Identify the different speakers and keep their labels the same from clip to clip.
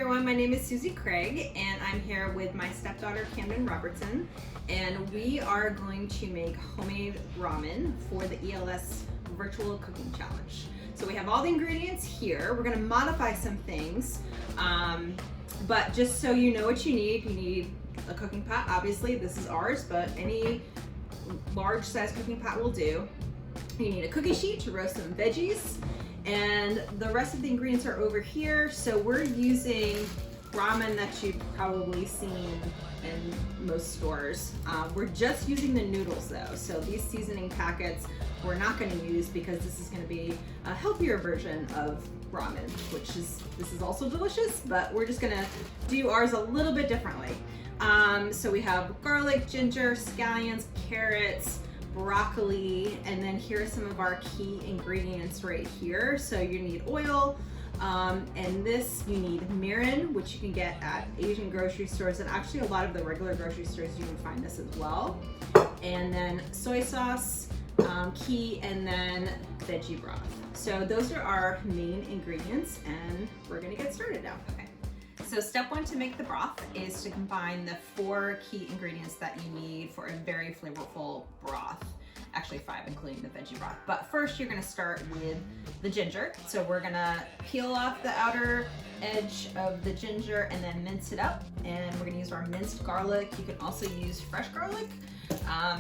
Speaker 1: everyone, my name is Suzi Craig and I'm here with my stepdaughter Camden Robertson, and we are going to make homemade ramen for the ELS virtual cooking challenge. So we have all the ingredients here. We're going to modify some things, but just so you know what you need a cooking pot. Obviously this is ours, but any large size cooking pot will do. You need a cookie sheet to roast some veggies, and the rest of the ingredients are over here. So we're using ramen that you've probably seen in most stores. We're just using the noodles though, so these seasoning packets we're not going to use because this is going to be a healthier version of ramen, this is also delicious, but we're just going to do ours a little bit differently. So we have garlic, ginger, scallions, carrots, broccoli, and then here are some of our key ingredients right here. So you need oil, and this you need mirin, which you can get at Asian grocery stores, and actually a lot of the regular grocery stores you can find this as well. And then soy sauce, key, and then veggie broth. So those are our main ingredients, and we're gonna get started now. Okay. So step one to make the broth is to combine the 4 key ingredients that you need for a very flavorful broth. Actually 5, including the veggie broth. But first you're gonna start with the ginger. So we're gonna peel off the outer edge of the ginger and then mince it up. And we're gonna use our minced garlic. You can also use fresh garlic.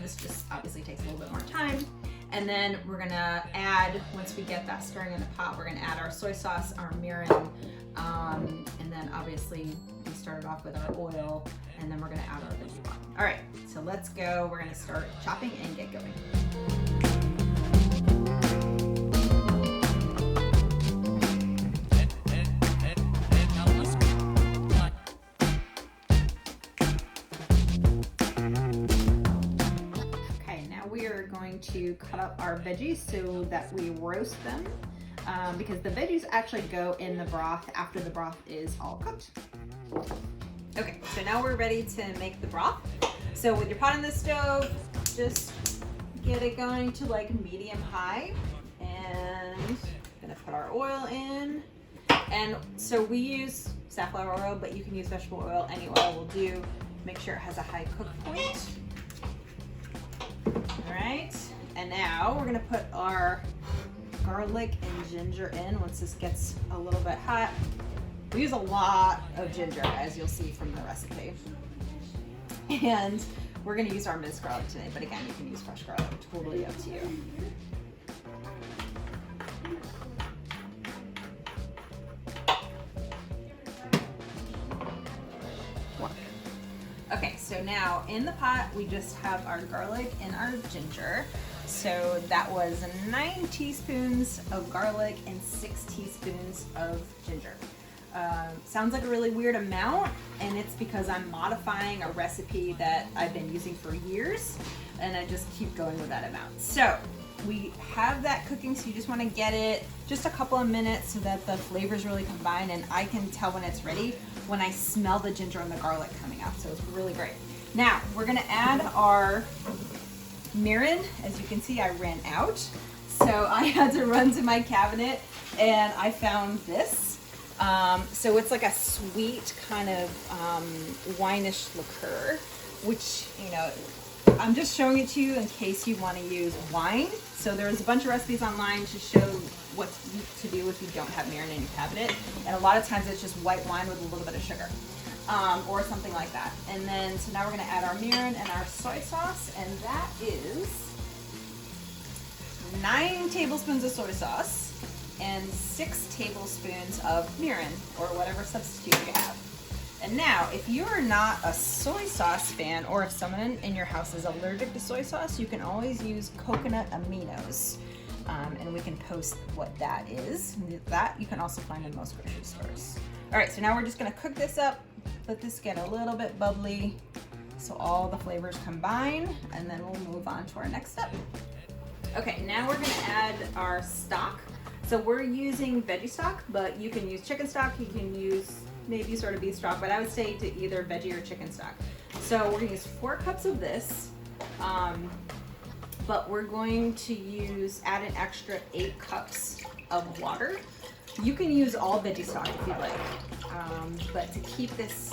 Speaker 1: This just obviously takes a little bit more time. And then we're gonna add, once we get that stirring in the pot, we're gonna add our soy sauce, our mirin, and then obviously we started off with our oil, and then we're gonna add our veggie broth. All right, so let's go. We're gonna start chopping and get going. To cut up our veggies so that we roast them, because the veggies actually go in the broth after the broth is all cooked. Okay, so now we're ready to make the broth. So with your pot on the stove, just get it going to like medium high, and gonna put our oil in. And so we use safflower oil, but you can use vegetable oil. Any oil will do. Make sure it has a high cook point. All right, and now we're gonna put our garlic and ginger in once this gets a little bit hot. We use a lot of ginger, as you'll see from the recipe. And we're gonna use our minced garlic today, but again, you can use fresh garlic, totally up to you. Okay, so now in the pot, we just have our garlic and our ginger. So that was 9 teaspoons of garlic and 6 teaspoons of ginger. Sounds like a really weird amount, and it's because I'm modifying a recipe that I've been using for years, and I just keep going with that amount. So we have that cooking, so you just want to get it just a couple of minutes so that the flavors really combine, and I can tell when it's ready when I smell the ginger and the garlic coming out, so it's really great. Now we're gonna add our mirin. As you can see, I ran out, so I had to run to my cabinet and I found this. So it's like a sweet kind of wine-ish liqueur, which, you know, I'm just showing it to you in case you want to use wine. So there's a bunch of recipes online to show what to do if you don't have mirin in your cabinet. And a lot of times it's just white wine with a little bit of sugar, or something like that. And then, so now we're gonna add our mirin and our soy sauce, and that is 9 tablespoons of soy sauce and 6 tablespoons of mirin, or whatever substitute you have. And now, if you're not a soy sauce fan, or if someone in your house is allergic to soy sauce, you can always use coconut aminos. And we can post what that is. That you can also find in most grocery stores. All right, so now we're just gonna cook this up, let this get a little bit bubbly so all the flavors combine, and then we'll move on to our next step. Okay, now we're gonna add our stock. So we're using veggie stock, but you can use chicken stock, you can use maybe sort of beef stock, but I would say to either veggie or chicken stock. So we're gonna use 4 cups of this, but we're going to add an extra 8 cups of water. You can use all veggie stock if you'd like. But to keep this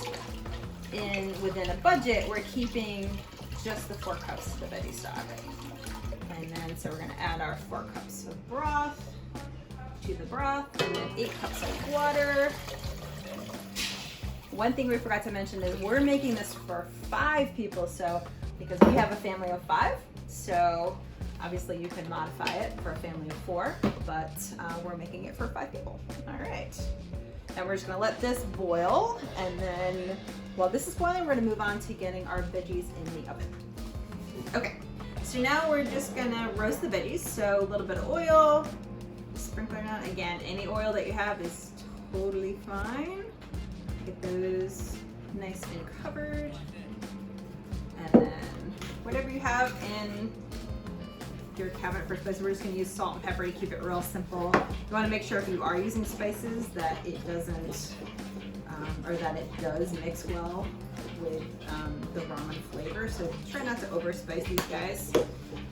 Speaker 1: within a budget, we're keeping just the 4 cups of the veggie stock. And then, so we're gonna add our 4 cups of broth to the broth, and then 8 cups of water. One thing we forgot to mention is we're making this for 5 people, so because we have a family of 5, so obviously you can modify it for a family of 4, but we're making it for 5 people. All right. Now we're just gonna let this boil, and then while this is boiling, we're gonna move on to getting our veggies in the oven. Okay, so now we're just gonna roast the veggies. So a little bit of oil, sprinkle it on. Again, any oil that you have is totally fine. Get those nice and covered. And then whatever you have in your cabinet for spices, we're just gonna use salt and pepper to keep it real simple. You wanna make sure if you are using spices that it doesn't, or that it does mix well with the ramen flavor. So try not to over spice these guys.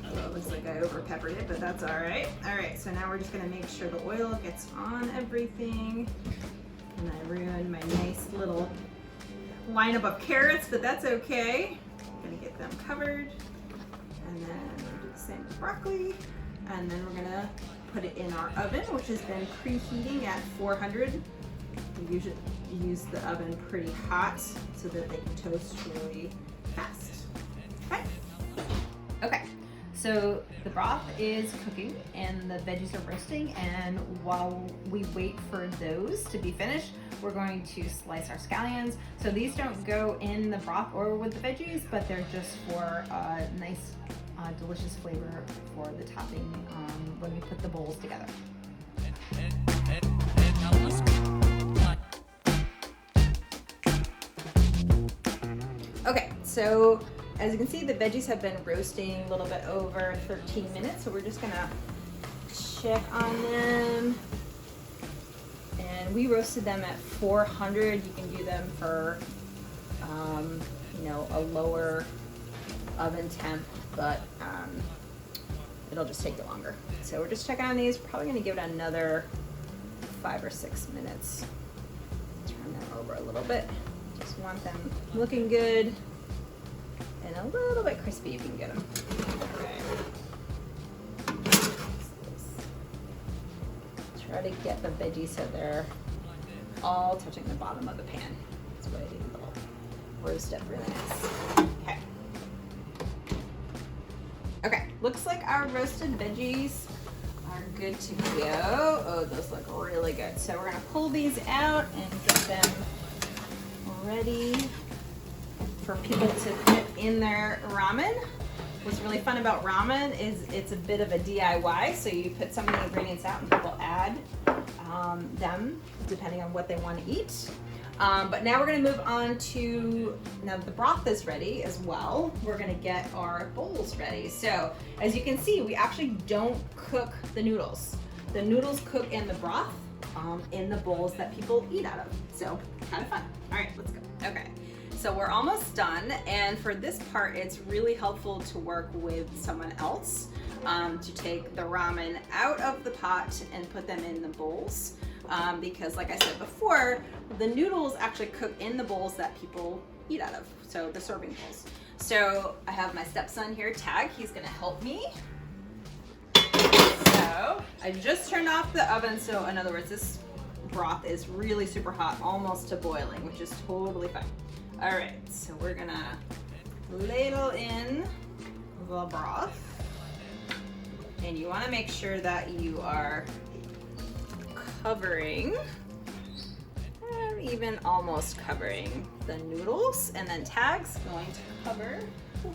Speaker 1: Although it looks like I over peppered it, but that's all right. All right, so now we're just gonna make sure the oil gets on everything. And I ruined my nice little lineup of carrots, but that's okay. I'm gonna get them covered. And then we'll do the same with broccoli. And then we're gonna put it in our oven, which has been preheating at 400. We usually use the oven pretty hot so that they can toast really fast. Okay? Okay, so the broth is cooking and the veggies are roasting, and while we wait for those to be finished, we're going to slice our scallions. So these don't go in the broth or with the veggies, but they're just for a nice, delicious flavor for the topping when we put the bowls together. Okay, so as you can see, the veggies have been roasting a little bit over 13 minutes, so we're just gonna check on them. And we roasted them at 400. You can do them for, you know, a lower oven temp, but it'll just take you longer. So we're just checking on these. Probably gonna give it another 5 or 6 minutes. Turn them over a little bit. Just want them looking good and a little bit crispy if you can get them. All right. Try to get the veggies so they're all touching the bottom of the pan. That's why I do a little roast up really nice. Okay. Okay, looks like our roasted veggies are good to go. Oh, those look really good. So we're gonna pull these out and get them ready for people to put in their ramen. What's really fun about ramen is it's a bit of a DIY, so you put some of the ingredients out and people add them depending on what they want to eat. But now we're going to move on to, now that the broth is ready as well, we're going to get our bowls ready. So as you can see, we actually don't cook the noodles. The noodles cook in the broth in the bowls that people eat out of. So kind of fun. All right, let's go. Okay. So we're almost done, and for this part it's really helpful to work with someone else to take the ramen out of the pot and put them in the bowls because like I said before, the noodles actually cook in the bowls that people eat out of, so the serving bowls. So I have my stepson here, Tag, he's gonna help me. So I just turned off the oven, so in other words this broth is really super hot, almost to boiling, which is totally fine. All right, so we're gonna ladle in the broth, and you wanna make sure that you are covering, even almost covering the noodles, and then Tag's going to cover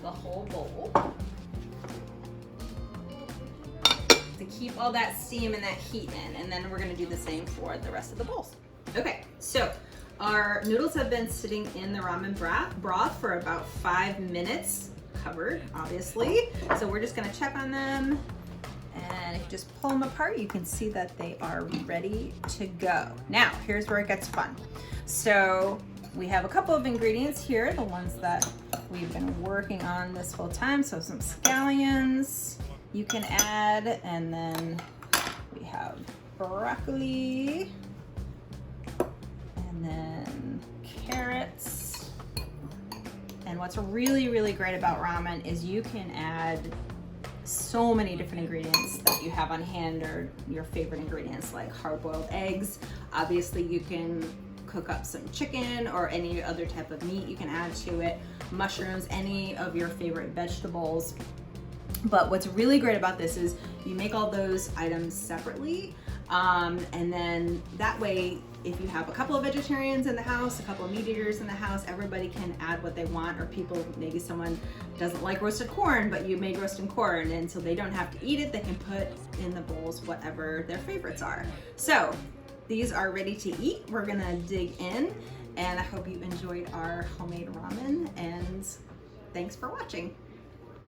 Speaker 1: the whole bowl to keep all that steam and that heat in, and then we're gonna do the same for the rest of the bowls. Okay, so our noodles have been sitting in the ramen broth for about 5 minutes, covered, obviously. So we're just gonna check on them, and if you just pull them apart, you can see that they are ready to go. Now, here's where it gets fun. So we have a couple of ingredients here, the ones that we've been working on this whole time. So some scallions you can add, and then we have broccoli, and then what's really, really great about ramen is you can add so many different ingredients that you have on hand, or your favorite ingredients like hard-boiled eggs. Obviously you can cook up some chicken or any other type of meat you can add to it, mushrooms, any of your favorite vegetables. But what's really great about this is you make all those items separately, and then that way if you have a couple of vegetarians in the house, a couple of meat eaters in the house, everybody can add what they want. Or people, maybe someone doesn't like roasted corn, but you made roasted corn, and so they don't have to eat it, they can put in the bowls whatever their favorites are. So these are ready to eat. We're gonna dig in, and I hope you enjoyed our homemade ramen, and thanks for watching.